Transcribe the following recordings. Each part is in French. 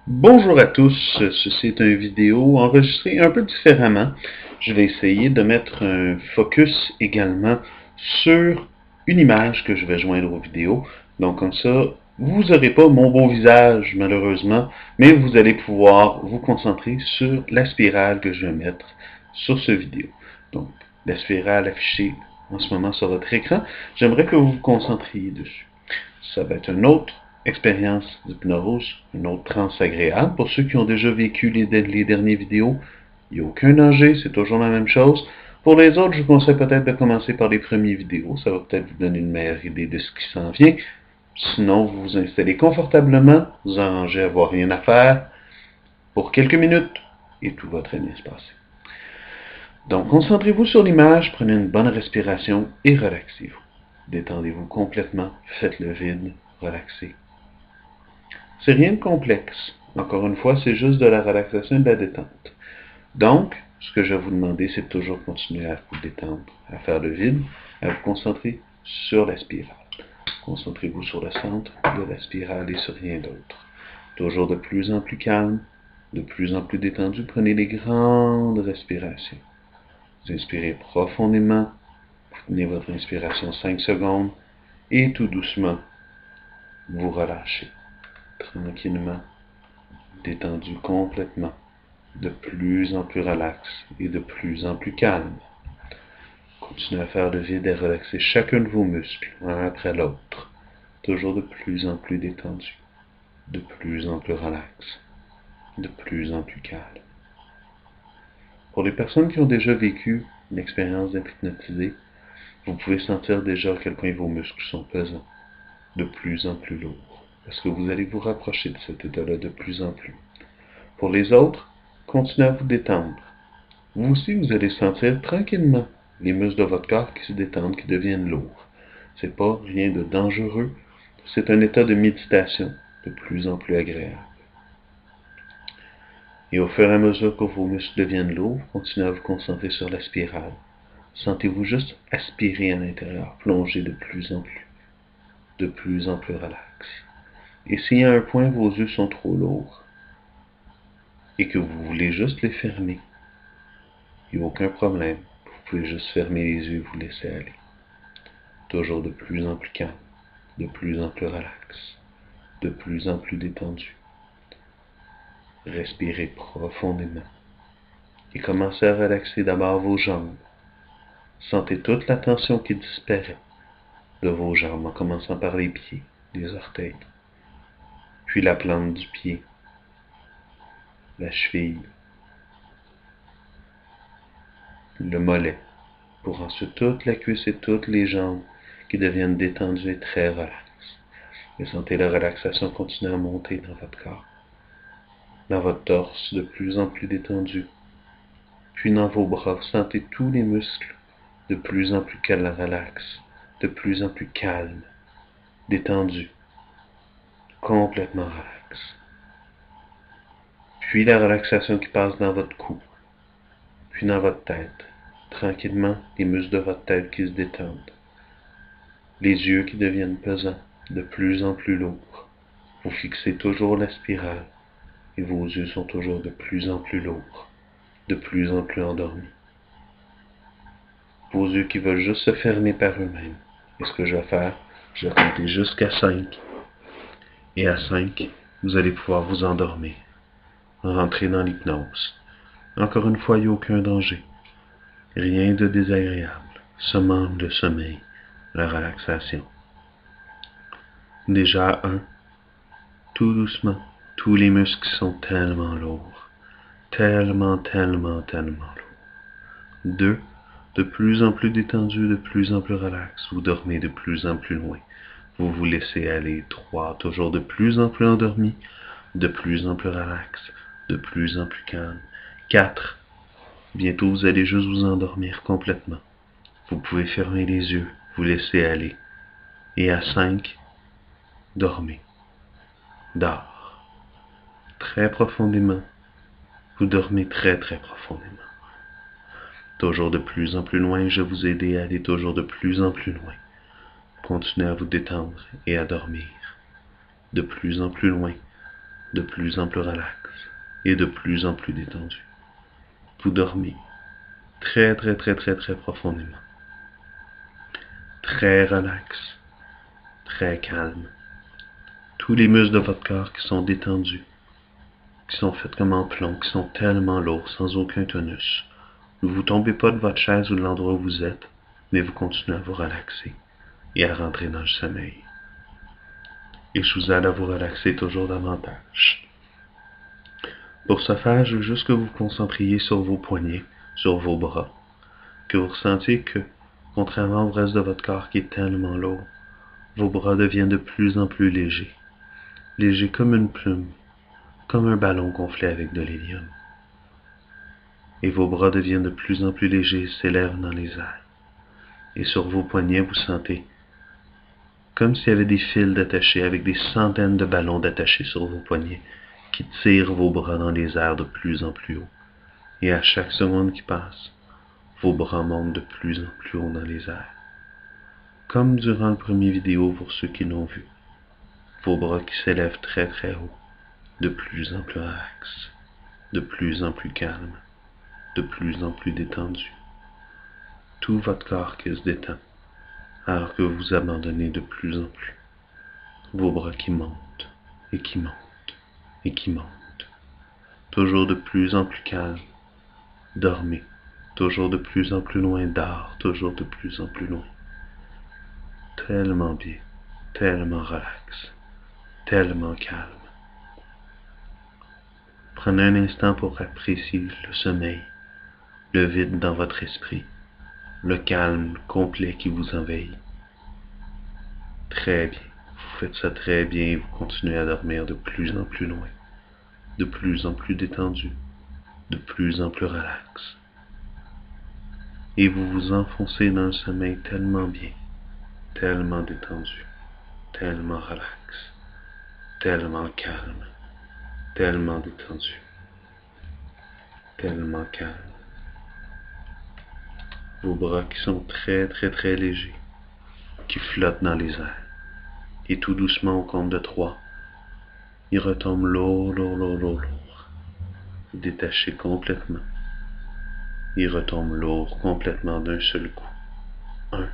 Bonjour à tous, ceci est une vidéo enregistrée un peu différemment. Je vais essayer de mettre un focus également sur une image que je vais joindre aux vidéos. Donc comme ça, vous n'aurez pas mon beau visage malheureusement, mais vous allez pouvoir vous concentrer sur la spirale que je vais mettre sur ce vidéo. Donc la spirale affichée en ce moment sur votre écran, j'aimerais que vous vous concentriez dessus. Ça va être une autre expérience d'hypnose, une autre transe agréable. Pour ceux qui ont déjà vécu les dernières vidéos, il n'y a aucun danger, c'est toujours la même chose. Pour les autres, je vous conseille peut-être de commencer par les premières vidéos. Ça va peut-être vous donner une meilleure idée de ce qui s'en vient. Sinon, vous vous installez confortablement, vous arrangez à avoir rien à faire pour quelques minutes et tout va très bien se passer. Donc, concentrez-vous sur l'image, prenez une bonne respiration et relaxez-vous. Détendez-vous complètement, faites le vide, relaxez. C'est rien de complexe. Encore une fois, c'est juste de la relaxation et de la détente. Donc, ce que je vais vous demander, c'est de toujours continuer à vous détendre, à faire le vide, à vous concentrer sur la spirale. Concentrez-vous sur le centre de la spirale et sur rien d'autre. Toujours de plus en plus calme, de plus en plus détendu. Prenez des grandes respirations. Vous inspirez profondément. Prenez votre inspiration 5 secondes et tout doucement, vous relâchez. Tranquillement, détendu complètement, de plus en plus relax et de plus en plus calme. Continuez à faire le vide et à relaxer chacun de vos muscles, un après l'autre, toujours de plus en plus détendu, de plus en plus relax, de plus en plus calme. Pour les personnes qui ont déjà vécu une expérience d'être hypnotisé, vous pouvez sentir déjà à quel point vos muscles sont pesants, de plus en plus lourds, parce que vous allez vous rapprocher de cet état-là de plus en plus. Pour les autres, continuez à vous détendre. Vous aussi, vous allez sentir tranquillement les muscles de votre corps qui se détendent, qui deviennent lourds. C'est pas rien de dangereux, c'est un état de méditation de plus en plus agréable. Et au fur et à mesure que vos muscles deviennent lourds, continuez à vous concentrer sur la spirale. Sentez-vous juste aspirer à l'intérieur, plonger de plus en plus relax. Et si à un point vos yeux sont trop lourds et que vous voulez juste les fermer, il n'y a aucun problème. Vous pouvez juste fermer les yeux et vous laisser aller. Toujours de plus en plus calme, de plus en plus relax, de plus en plus détendu. Respirez profondément et commencez à relaxer d'abord vos jambes. Sentez toute la tension qui disparaît de vos jambes en commençant par les pieds, les orteils, puis la plante du pied, la cheville, le mollet, pour ensuite toute la cuisse et toutes les jambes qui deviennent détendues et très relaxes. Et sentez la relaxation continuer à monter dans votre corps, dans votre torse de plus en plus détendu. Puis dans vos bras, vous sentez tous les muscles de plus en plus relax, de plus en plus calmes, détendus, complètement relax. Puis la relaxation qui passe dans votre cou, puis dans votre tête. Tranquillement, les muscles de votre tête qui se détendent. Les yeux qui deviennent pesants, de plus en plus lourds. Vous fixez toujours la spirale et vos yeux sont toujours de plus en plus lourds, de plus en plus endormis. Vos yeux qui veulent juste se fermer par eux-mêmes. Et ce que je vais faire, je vais compter jusqu'à 5. Et à 5, vous allez pouvoir vous endormir, rentrer dans l'hypnose. Encore une fois, il n'y a aucun danger. Rien de désagréable. Seulement le sommeil, la relaxation. Déjà à 1, tout doucement, tous les muscles sont tellement lourds. Tellement lourds. 2, de plus en plus détendu, de plus en plus relax. Vous dormez de plus en plus loin. Vous vous laissez aller. 3, toujours de plus en plus endormi, de plus en plus relax, de plus en plus calme. 4, bientôt vous allez juste vous endormir complètement. Vous pouvez fermer les yeux, vous laisser aller. Et à 5, dormez. Dors. Très profondément. Vous dormez très profondément. Toujours de plus en plus loin, je vous aider à aller toujours de plus en plus loin. Continuez à vous détendre et à dormir. De plus en plus loin, de plus en plus relax et de plus en plus détendu. Vous dormez très profondément. Très relax, très calme. Tous les muscles de votre corps qui sont détendus, qui sont faits comme en plomb, qui sont tellement lourds, sans aucun tonus. Ne vous tombez pas de votre chaise ou de l'endroit où vous êtes, mais vous continuez à vous relaxer et à rentrer dans le sommeil. Et je vous aide à vous relaxer toujours davantage. Pour ce faire, je veux juste que vous vous concentriez sur vos poignets, sur vos bras, que vous ressentiez que, contrairement au reste de votre corps qui est tellement lourd, vos bras deviennent de plus en plus légers, légers comme une plume, comme un ballon gonflé avec de l'hélium. Et vos bras deviennent de plus en plus légers et s'élèvent dans les airs. Et sur vos poignets, vous sentez comme s'il y avait des fils d'attachés avec des centaines de ballons d'attachés sur vos poignets qui tirent vos bras dans les airs de plus en plus haut. Et à chaque seconde qui passe, vos bras montent de plus en plus haut dans les airs. Comme durant le premier vidéo pour ceux qui l'ont vu. Vos bras qui s'élèvent très haut, de plus en plus relax, de plus en plus calme, de plus en plus détendu. Tout votre corps qui se détend, alors que vous abandonnez de plus en plus. Vos bras qui montent, et qui montent, et qui montent. Toujours de plus en plus calme. Dormez. Toujours de plus en plus loin, dors, toujours de plus en plus loin. Tellement bien, tellement relax, tellement calme. Prenez un instant pour apprécier le sommeil, le vide dans votre esprit, le calme complet qui vous envahit. Très bien, vous faites ça très bien et vous continuez à dormir de plus en plus loin, de plus en plus détendu, de plus en plus relax. Et vous vous enfoncez dans le sommeil tellement bien, tellement détendu, tellement relax, tellement calme, tellement détendu, tellement calme. Vos bras qui sont très légers, qui flottent dans les airs. Et tout doucement au compte de 3, ils retombent lourd. Vous détachez complètement. Ils retombent lourd complètement d'un seul coup. 1,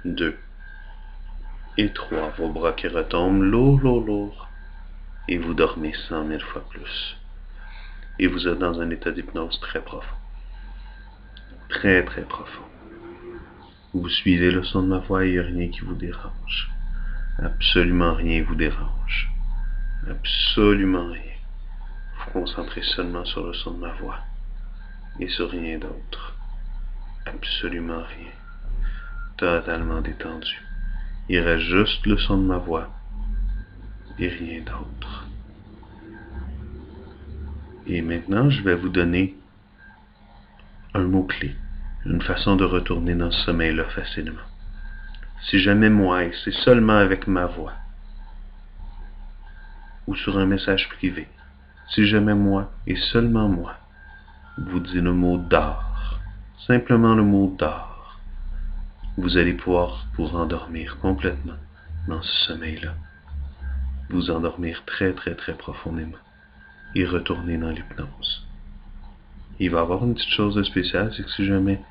2 et 3. Vos bras qui retombent lourd. Et vous dormez 100 000 fois plus. Et vous êtes dans un état d'hypnose très profond. Très profond. Vous suivez le son de ma voix et il n'y a rien qui vous dérange. Absolument rien vous dérange. Absolument rien. Vous concentrez seulement sur le son de ma voix. Et sur rien d'autre. Absolument rien. Totalement détendu. Il reste juste le son de ma voix. Et rien d'autre. Et maintenant, je vais vous donner un mot-clé. Une façon de retourner dans ce sommeil-là facilement. Si jamais moi, et c'est seulement avec ma voix, ou sur un message privé, si jamais moi, et seulement moi, vous dites le mot dors, simplement le mot dors, vous allez pouvoir vous rendormir complètement dans ce sommeil-là. Vous endormir très profondément et retourner dans l'hypnose. Il va y avoir une petite chose de spéciale, c'est que si jamais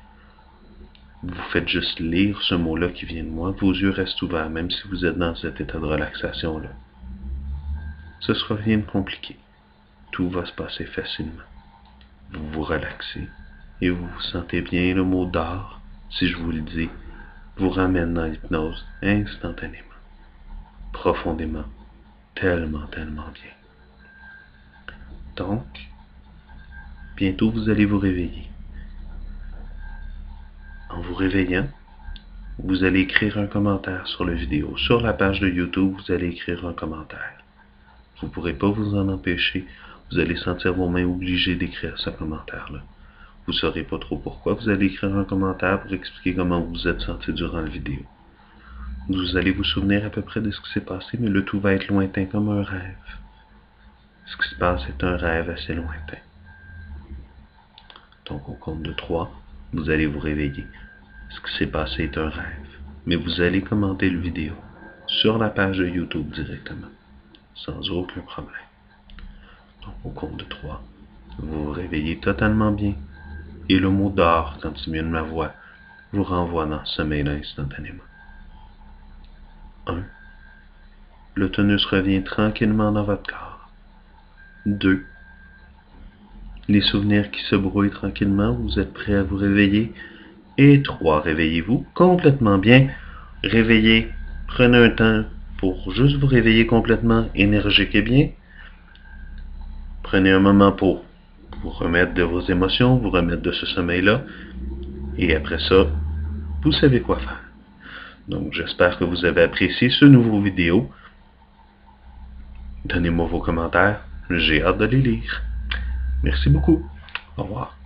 vous faites juste lire ce mot-là qui vient de moi, vos yeux restent ouverts, même si vous êtes dans cet état de relaxation-là. Ce sera rien de compliqué. Tout va se passer facilement. Vous vous relaxez et vous vous sentez bien. Le mot dors, si je vous le dis, vous ramène dans l'hypnose instantanément, profondément, tellement bien. Donc, bientôt vous allez vous réveiller. En vous réveillant, vous allez écrire un commentaire sur la vidéo. Sur la page de YouTube, vous allez écrire un commentaire. Vous ne pourrez pas vous en empêcher. Vous allez sentir vos mains obligées d'écrire ce commentaire-là. Vous ne saurez pas trop pourquoi. Vous allez écrire un commentaire pour expliquer comment vous vous êtes senti durant la vidéo. Vous allez vous souvenir à peu près de ce qui s'est passé, mais le tout va être lointain comme un rêve. Ce qui se passe est un rêve assez lointain. Donc au compte de 3, vous allez vous réveiller. Ce qui s'est passé est un rêve. Mais vous allez commenter la vidéo sur la page de YouTube directement. sans aucun problème. Donc, au compte de 3, vous vous réveillez totalement bien. Et le mot d'or, quand il vient de ma voix, vous renvoie dans ce sommeil-là instantanément. 1. Le tonus revient tranquillement dans votre corps. 2. Les souvenirs qui se brouillent tranquillement, vous êtes prêt à vous réveiller. Et 3. Réveillez-vous complètement bien. Réveillez, prenez un temps pour juste vous réveiller complètement énergique et bien. Prenez un moment pour vous remettre de vos émotions, vous remettre de ce sommeil-là. Et après ça, vous savez quoi faire. Donc, j'espère que vous avez apprécié ce nouveau vidéo. Donnez-moi vos commentaires. J'ai hâte de les lire. Merci beaucoup. Au revoir.